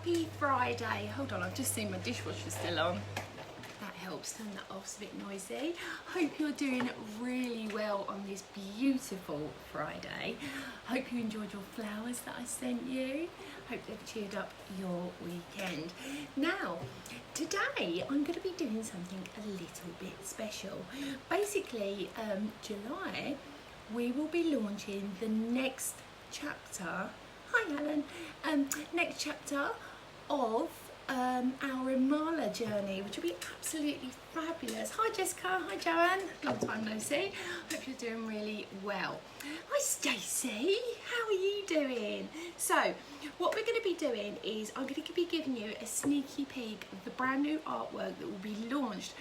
Happy Friday. Hold on, I've just seen my dishwasher still on. That helps, turn that off, it's a bit noisy. Hope you're doing really well on this beautiful Friday. Hope you enjoyed your flowers that I sent you. Hope they've cheered up your weekend. Now, today I'm going to be doing something a little bit special. Basically, July, we will be launching the next chapter. Hi Alan. Next chapter of our Imala journey, which will be absolutely fabulous. Hi Jessica, hi Joanne, long time no see. Hope you're doing really well. Hi Stacey, how are you doing? So what we're going to be doing is I'm going to be giving you a sneaky peek of the brand new artwork that will be launched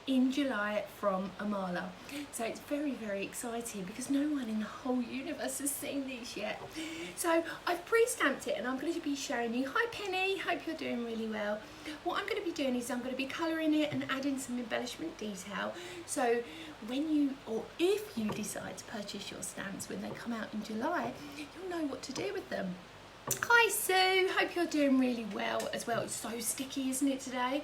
in July from Imala. So it's very, very exciting because no one in the whole universe has seen these yet. So I've pre-stamped it and I'm going to be showing you. Hi Penny, hope you're doing really well. What I'm going to be doing is I'm going to be colouring it and adding some embellishment detail. So when you, or if you decide to purchase your stamps when they come out in July, you'll know what to do with them. Hi Sue, hope you're doing really well as well. It's so sticky, isn't it, today?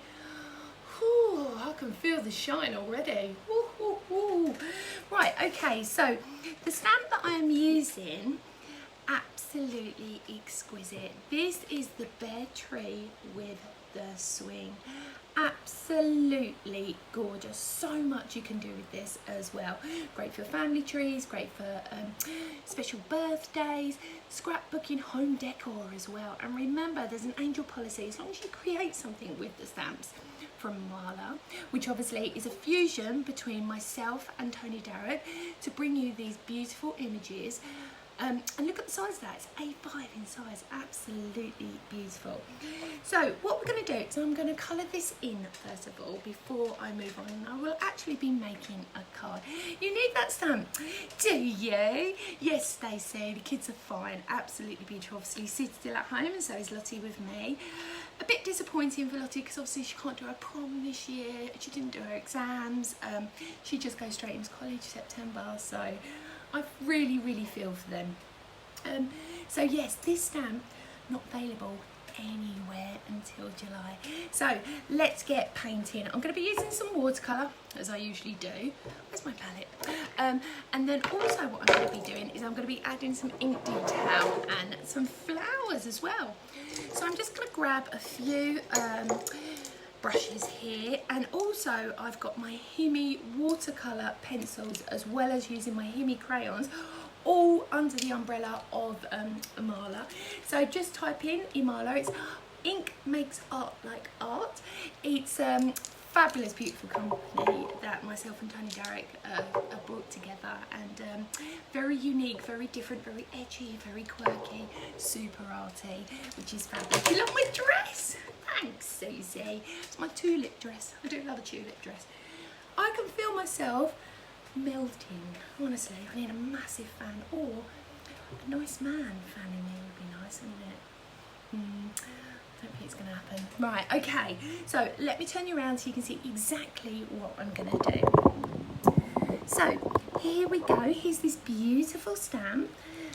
Ooh, I can feel the shine already. Ooh, ooh, ooh. Right, okay, so the stamp that I am using, absolutely exquisite. This is the Bear Tree with the Swing. Absolutely gorgeous. So much you can do with this as well. Great for family trees, great for special birthdays, scrapbooking, home decor as well. And remember, there's an angel policy as long as you create something with the stamps from Imala, which obviously is a fusion between myself and Tony Derrick to bring you these beautiful images. And look at the size of that, it's A5 in size, absolutely beautiful. So what we're going to do is I'm going to colour this in first of all before I move on, and I will actually be making a card. You need that stamp, do you? Yes Stacey, the kids are fine, absolutely beautiful. Obviously Sid's still at home and so is Lottie with me. A bit disappointing for Lottie because obviously she can't do her prom this year, she didn't do her exams, she just goes straight into college September, so I really, really feel for them. So yes, this stamp not available anywhere until July. So let's get painting. I'm going to be using some watercolour as I usually do. Where's my palette? And then also what I'm going to be doing is I'm going to be adding some ink detail and some flowers as well. So I'm just going to grab a few brushes here, and also I've got my Himi watercolour pencils as well as using my Himi crayons, all under the umbrella of Imala. So just type in Imala, it's Ink Makes Art Like Art. It's fabulous, beautiful company that myself and Tony Derrick have brought together, and very unique, very different, very edgy, very quirky, super arty, which is fabulous. You love my dress? Thanks Susie. It's my tulip dress. I do love a tulip dress. I can feel myself melting, honestly. I need a massive fan, or a nice man fanning me would be nice, wouldn't it? I don't think it's going to happen. Right, okay, so let me turn you around so you can see exactly what I'm going to do. So here we go. Here's this beautiful stamp,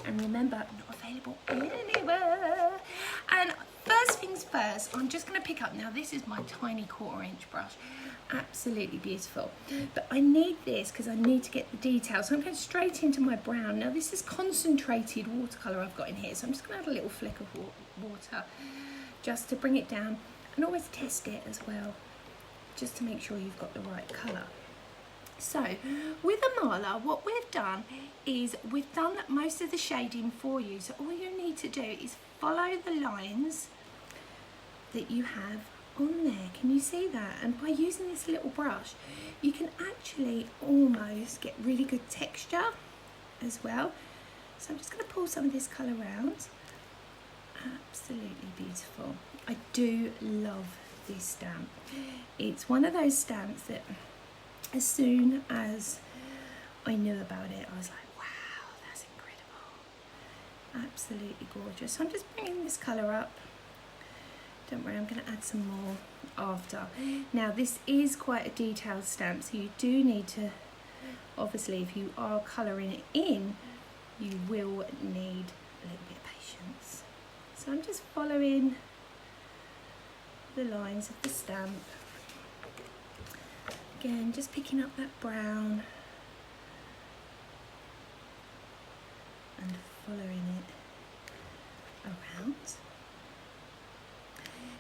and remember, not available anywhere. And first things first, I'm just going to pick up, now this is my tiny 1/4 inch brush, absolutely beautiful, but I need this because I need to get the details, so I'm going straight into my brown. Now this is concentrated watercolour I've got in here, so I'm just going to add a little flick of water just to bring it down, and always test it as well, just to make sure you've got the right colour. So with Imala, what we've done is we've done most of the shading for you, so all you need to do is follow the lines that you have on there. Can you see that? And by using this little brush, you can actually almost get really good texture as well. So I'm just going to pull some of this colour around. Absolutely beautiful. I do love this stamp. It's one of those stamps that as soon as I knew about it, I was like, wow, that's incredible. Absolutely gorgeous. So I'm just bringing this colour up. Don't worry, I'm going to add some more after. Now this is quite a detailed stamp, so you do need to, obviously if you are colouring it in, you will need a little bit of patience. So I'm just following the lines of the stamp. Again, just picking up that brown and following it around.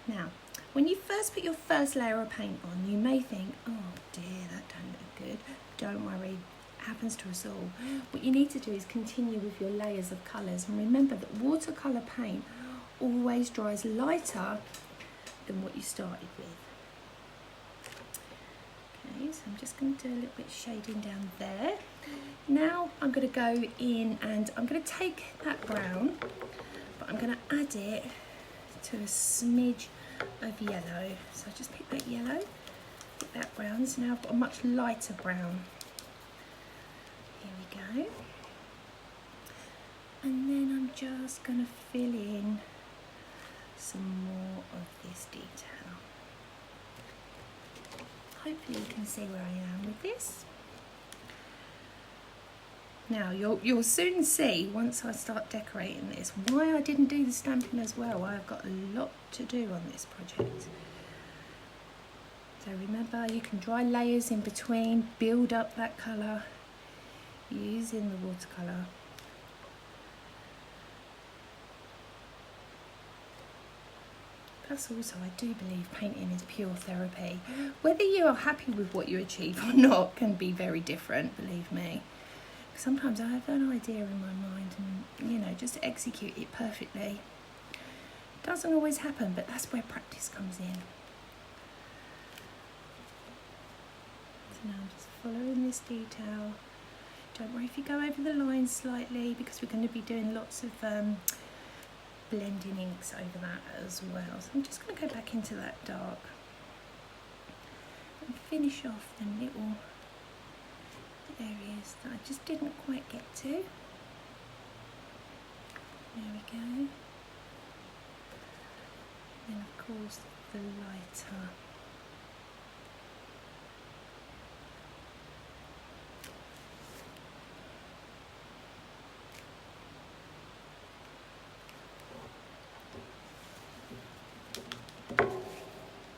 Now, when you first put your first layer of paint on, you may think, oh dear, that don't look good. Don't worry, it happens to us all. What you need to do is continue with your layers of colours, and remember that watercolour paint always dries lighter than what you started with. Okay, so I'm just going to do a little bit of shading down there. Now I'm going to go in and I'm going to take that brown, but I'm going to add it to a smidge of yellow. So I just pick that yellow, pick that brown, so now I've got a much lighter brown. Here we go. And then I'm just going to fill in some more of this detail. Hopefully you can see where I am with this. Now you'll soon see, once I start decorating this, why I didn't do the stamping as well. I've got a lot to do on this project. So remember, you can dry layers in between, build up that colour using the watercolour. Plus also, I do believe painting is pure therapy. Whether you are happy with what you achieve or not can be very different, believe me. Sometimes I have an idea in my mind and, you know, just execute it perfectly. It doesn't always happen, but that's where practice comes in. So now I'm just following this detail. Don't worry if you go over the lines slightly, because we're going to be doing lots of blending inks over that as well. So I'm just going to go back into that dark and finish off the little areas that I just didn't quite get to. There we go. Then of course the lighter.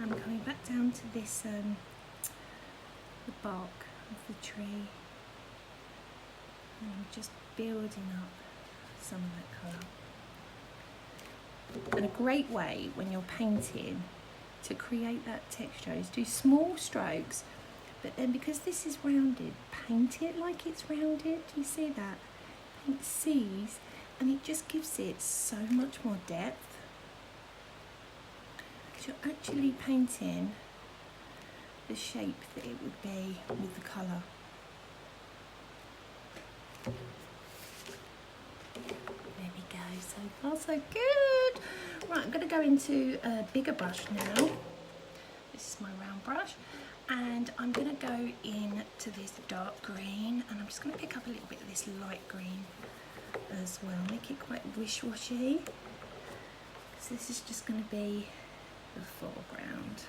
I'm coming back down to this the bark of the tree, and I'm just building up some of that colour. And a great way when you're painting to create that texture is do small strokes, but then because this is rounded, paint it like it's rounded. Do you see that? Paint C's, and it just gives it so much more depth. You're actually painting the shape that it would be with the colour. There we go, so far so good. Right, I'm going to go into a bigger brush now. This is my round brush, and I'm going to go into this dark green, and I'm just going to pick up a little bit of this light green as well, make it quite wish-washy, because this is just going to be the foreground.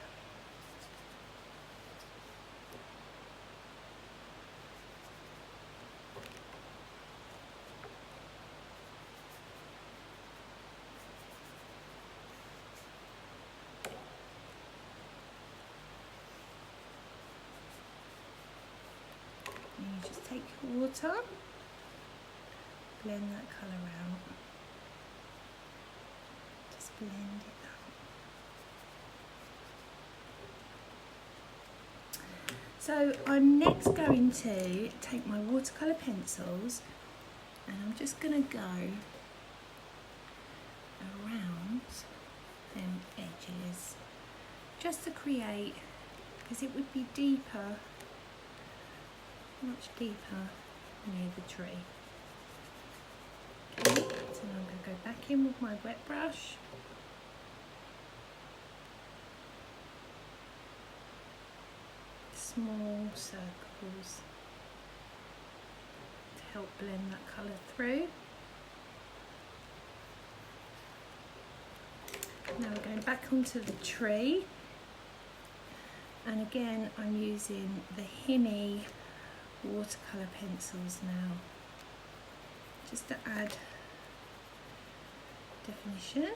And you just take your water, blend that colour out, just blend it out. So I'm next going to take my watercolour pencils, and I'm just going to go around them edges just to create, because it would be deeper, much deeper near the tree. Okay, so now I'm going to go back in with my wet brush. Small circles to help blend that colour through. Now we're going back onto the tree, and again I'm using the Himi watercolour pencils now, just to add definition.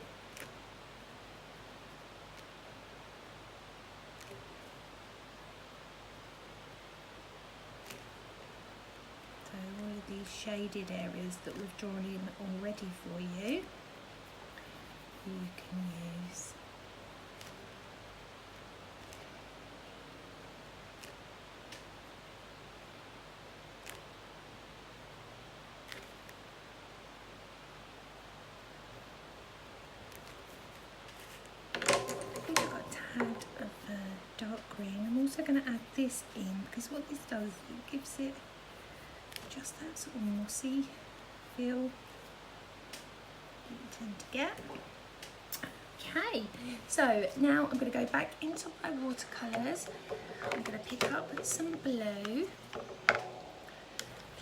shaded areas that we've drawn in already for you, you can use. Dark green. I'm also going to add this in because what this does, it gives it just that sort of mossy feel you tend to get. Okay, so now I'm going to go back into my watercolours. I'm going to pick up some blue,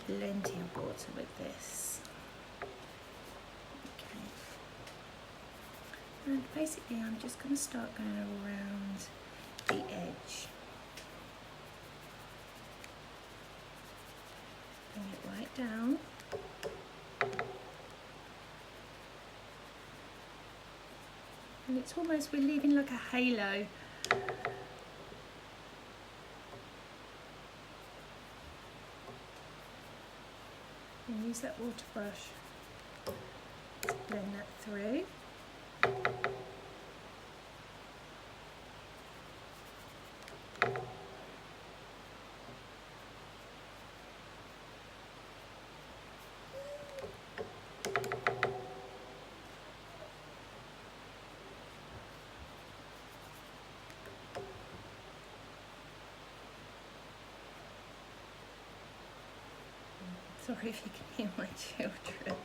plenty of water with this. Okay, and basically I'm just going to start going around the edge. Bring it right down. And it's almost, we're leaving like a halo. And use that water brush to blend that through. Sorry if you can hear my children.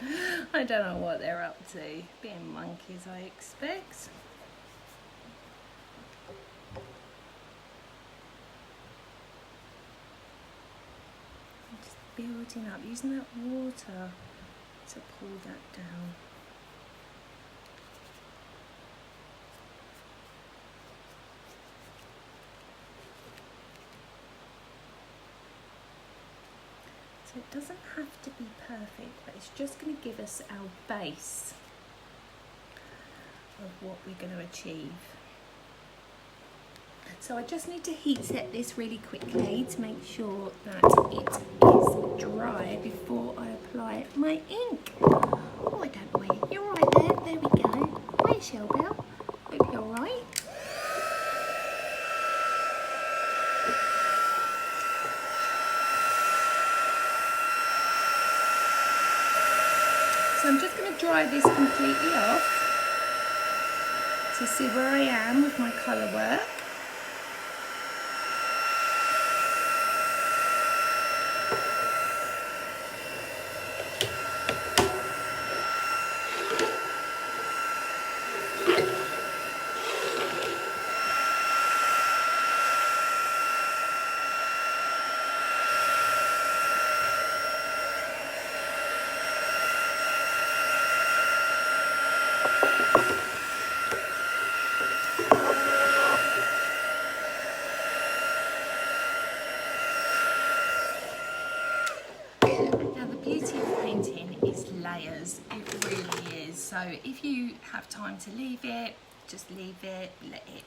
I don't know what they're up to. Being monkeys, I expect. I'm just building up, using that water to pull that down. It doesn't have to be perfect, but it's just going to give us our base of what we're going to achieve. So I just need to heat set this really quickly to make sure that it is dry before I apply my ink. Oh, I don't know where you're right there. There we go. Hi, Shellbell. Hope you're all right. So I'm just going to dry this completely off to see where I am with my colour work. Layers, it really is. So if you have time to leave it, just leave it, let it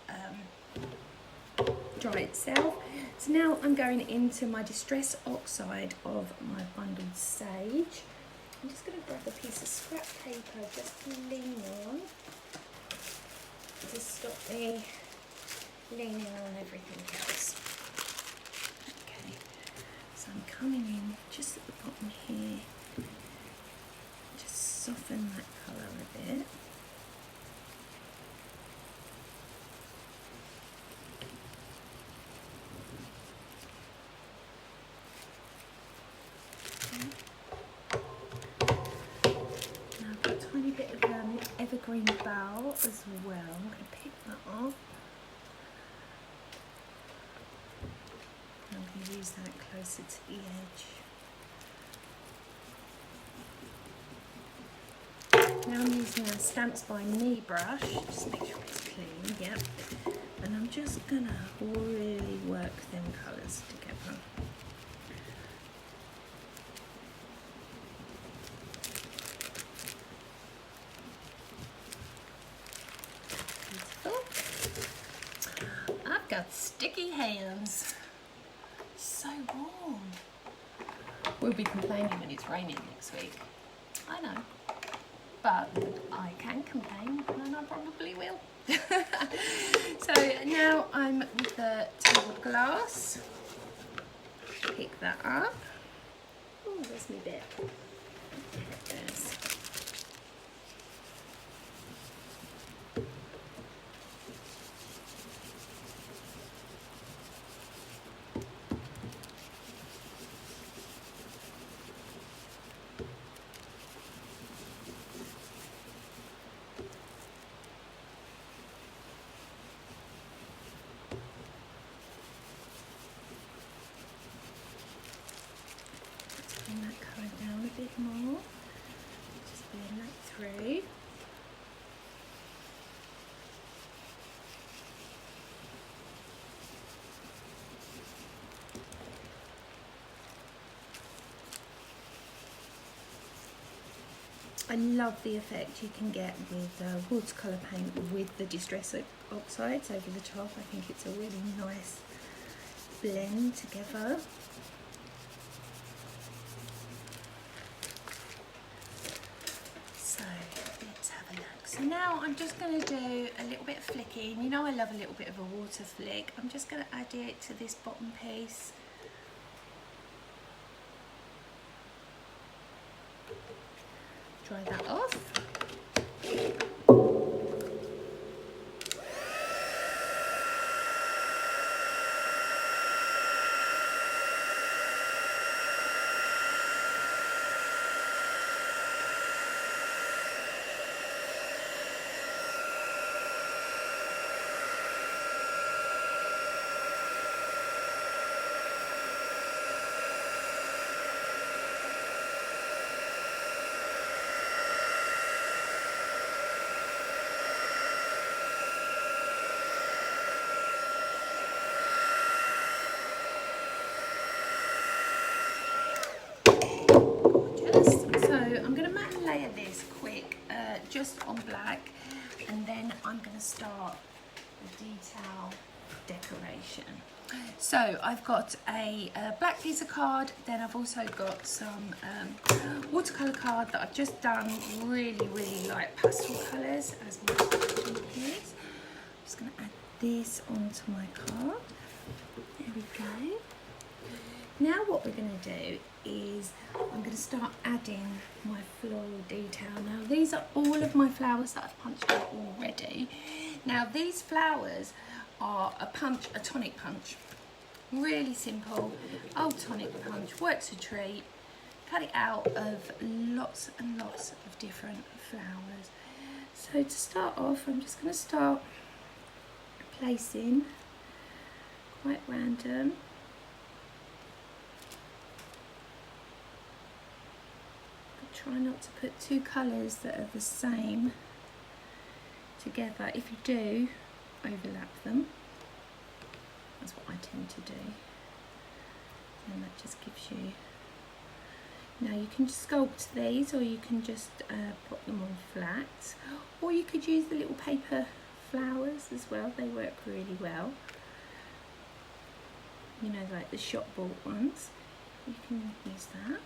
dry itself. So now I'm going into my Distress Oxide of my bundled sage. I'm just going to grab a piece of scrap paper just to lean on to stop me leaning on everything else. Okay, so I'm coming in just at the bottom here. Soften that colour a bit. Okay. Now I've got a tiny bit of evergreen bough as well. I'm going to pick that up. I'm going to use that closer to the edge. Now I'm using a Stamps by Me brush, just make sure it's clean, yep. And I'm just gonna really work them colours together. Beautiful. I've got sticky hands. So warm. We'll be complaining when it's raining next week. I know. But I can complain, and I probably will. So now I'm with the tabled glass. Pick that up. Oh, where's my bit? There it is. Bring that colour down a bit more. Just blend that through. I love the effect you can get with watercolour paint with the Distress Oxides over the top. I think it's a really nice blend together. So let's have a look. So now I'm just going to do a little bit of flicking. You know I love a little bit of a water flick. I'm just going to add it to this bottom piece. Dry that off. Layer this quick just on black, and then I'm going to start the detail decoration. So I've got a black piece of card, then I've also got some watercolour card that I've just done really light pastel colours as my packaging is. I'm just going to add this onto my card. There we go. Now what we're going to do is I'm going to start adding my floral detail. Now these are all of my flowers that I've punched out already. Now these flowers are a tonic punch. Really simple, old tonic punch, works a treat. Cut it out of lots and lots of different flowers. So to start off, I'm just going to start placing quite random. Try not to put two colours that are the same together. If you do, overlap them. That's what I tend to do. And that just gives you... Now you can sculpt these, or you can just put them on flat. Or you could use the little paper flowers as well. They work really well. You know, like the shop bought ones. You can use that.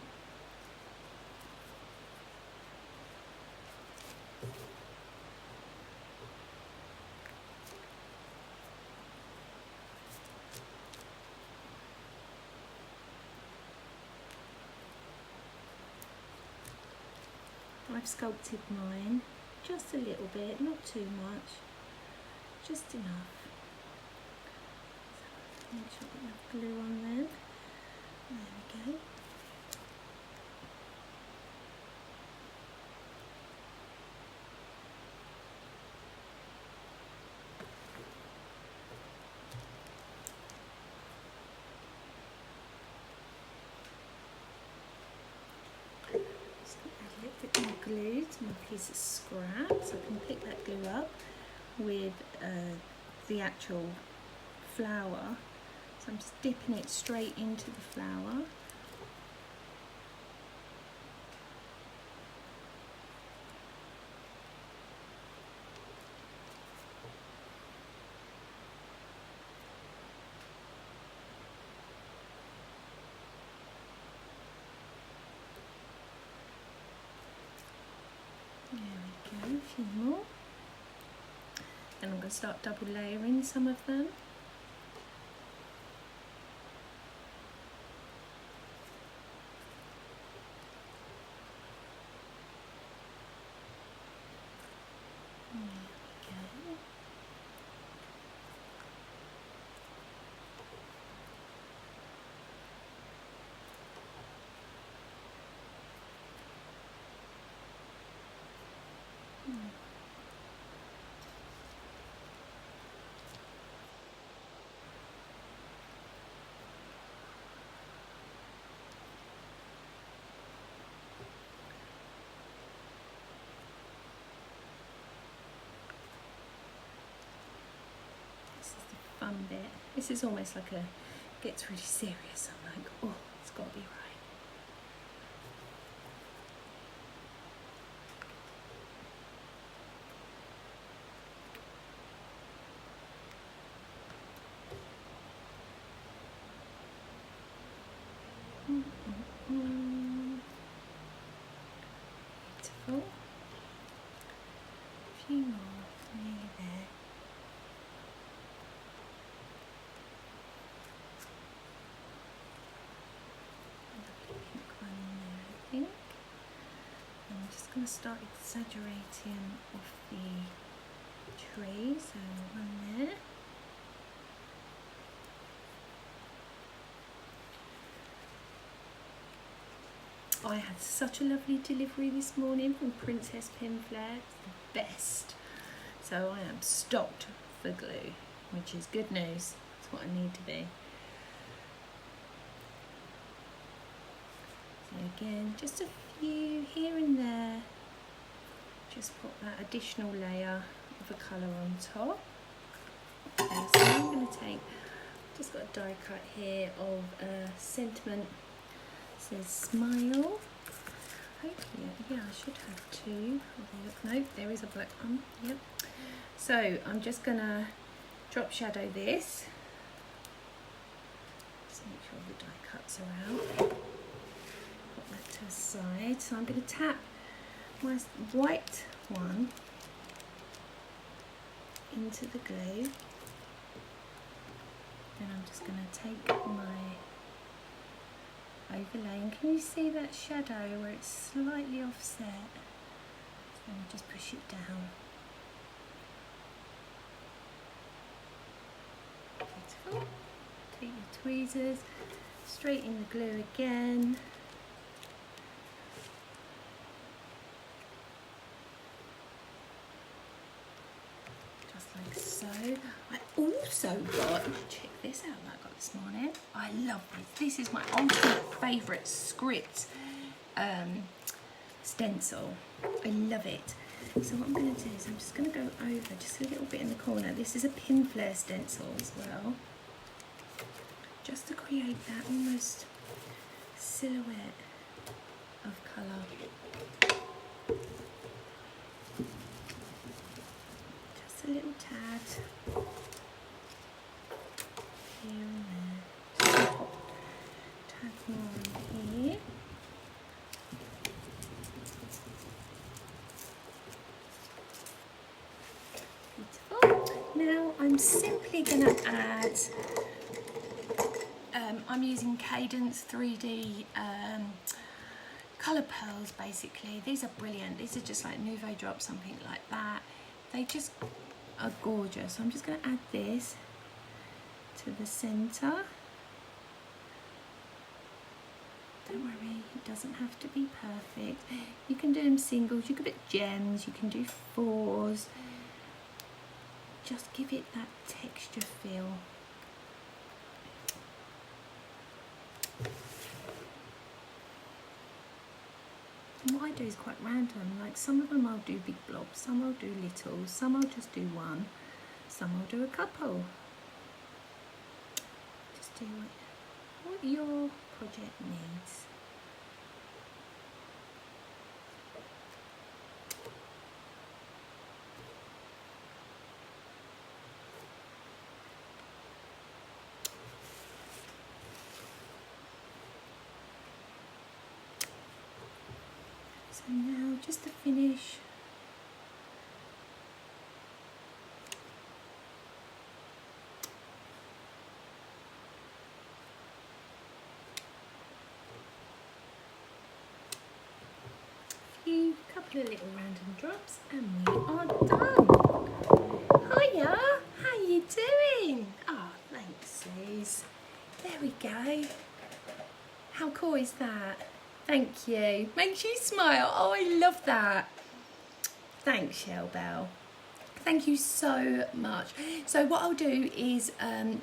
I've sculpted mine just a little bit, not too much, just enough. So make sure we have glue on there. There we go. Glue to my piece of scrap, so I can pick that glue up with the actual flower. So I'm just dipping it straight into the flower. Then I'm going to start double layering some of them. Fun bit. This is almost like gets really serious. I'm like, oh, it's got to be right. Beautiful. A few more, nearly there. I'm just going to start exaggerating off the tree, so one there. I had such a lovely delivery this morning from Princess Pinflair, it's the best. So I am stocked for glue, which is good news, that's what I need to be. So again, just a few here and there, just put that additional layer of a colour on top. Okay, so I'm going to take, just got a die cut here of a sentiment, it says smile. Hopefully, yeah, I should have two. Nope, there is a black one, yep. So I'm just going to drop shadow this, just make sure the die cuts are out. To the side, so I'm going to tap my white one into the glue, then I'm just going to take my overlay, and can you see that shadow where it's slightly offset? So I'll just push it down. Beautiful. Take your tweezers, straighten the glue again. Like so. I also got, check this out that I got this morning. I love this. This is my ultimate favourite script stencil. I love it. So what I'm going to do is I'm just going to go over just a little bit in the corner. This is a Pinflair stencil as well, just to create that almost silhouette of colour. A little tad here and there. Just pop a tad more in here. Beautiful. Now I'm simply going to add, I'm using Cadence 3D colour pearls basically. These are brilliant. These are just like Nouveau Drop, something like that. They just are gorgeous. So I'm just going to add this to the centre. Don't worry, it doesn't have to be perfect. You can do them singles, you can put gems, you can do fours. Just give it that texture feel. And what I do is quite random, like some of them I'll do big blobs, some I'll do little, some I'll just do one, some I'll do a couple. Just do what your project needs. So now just to finish, few, couple of little random drops, and we are done. Hiya, how you doing? Oh, thanks, Suze. There we go. How cool is that? Thank you. Makes you smile. Oh, I love that. Thanks, Shell Bell. Thank you so much. So what I'll do is,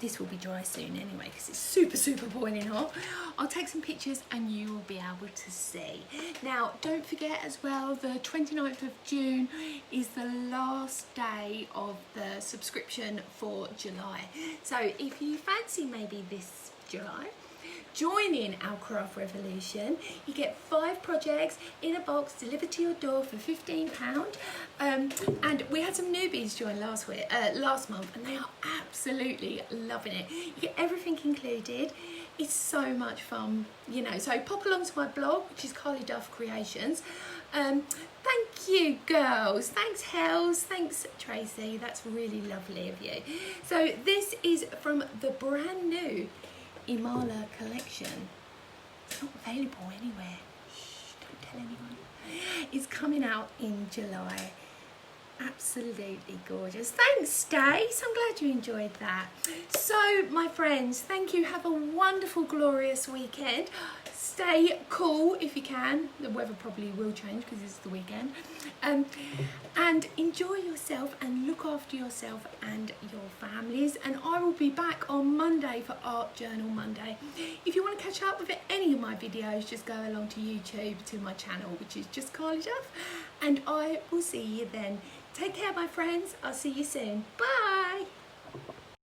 this will be dry soon anyway because it's super boiling hot. I'll take some pictures and you will be able to see. Now, don't forget as well, the 29th of June is the last day of the subscription for July. So if you fancy maybe this July, join in our craft revolution. You get 5 projects in a box delivered to your door for £15. And we had some newbies join last month, and they are absolutely loving it. You get everything included. It's so much fun, you know. So pop along to my blog, which is Carley Duff Creations. Thank you, girls. Thanks, Hells. Thanks, Tracy. That's really lovely of you. So this is from the brand new Imala collection. It's not available anywhere. Shh, don't tell anyone. It's coming out in July. Absolutely gorgeous. Thanks, Stace. I'm glad you enjoyed that. So, my friends, thank you. Have a wonderful, glorious weekend. Stay cool if you can. The weather probably will change because it's the weekend. And enjoy yourself and look after yourself and your families. And I will be back on Monday for Art Journal Monday. If you want to catch up with any of my videos, just go along to YouTube to my channel, which is just Carley Duff. And I will see you then. Take care, my friends. I'll see you soon. Bye.